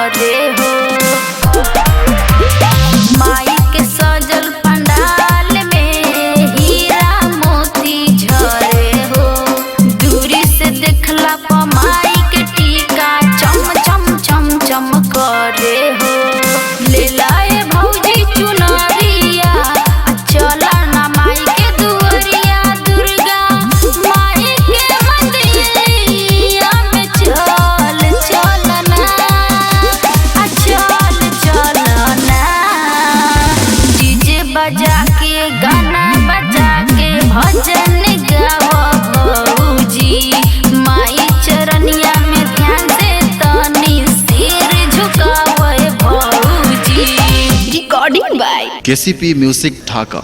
करे हो। माई के सजल पंडाल में हीरा मोती झरे हो। दूरी से देखला पर माई के टीका चम चम चम चम करे हो। ले लाए भौजी चुनरिया चला ना माई के दुआरिया। दुर्गा माई के मंदिरिया में चल चलना चल चलना। डीजे बजा के गाना बजा के भजन गाओ भौजी। माई चरनिया में ध्यान से तनी सिर झुकावे भौजी। Recording by KCP music Dhaka.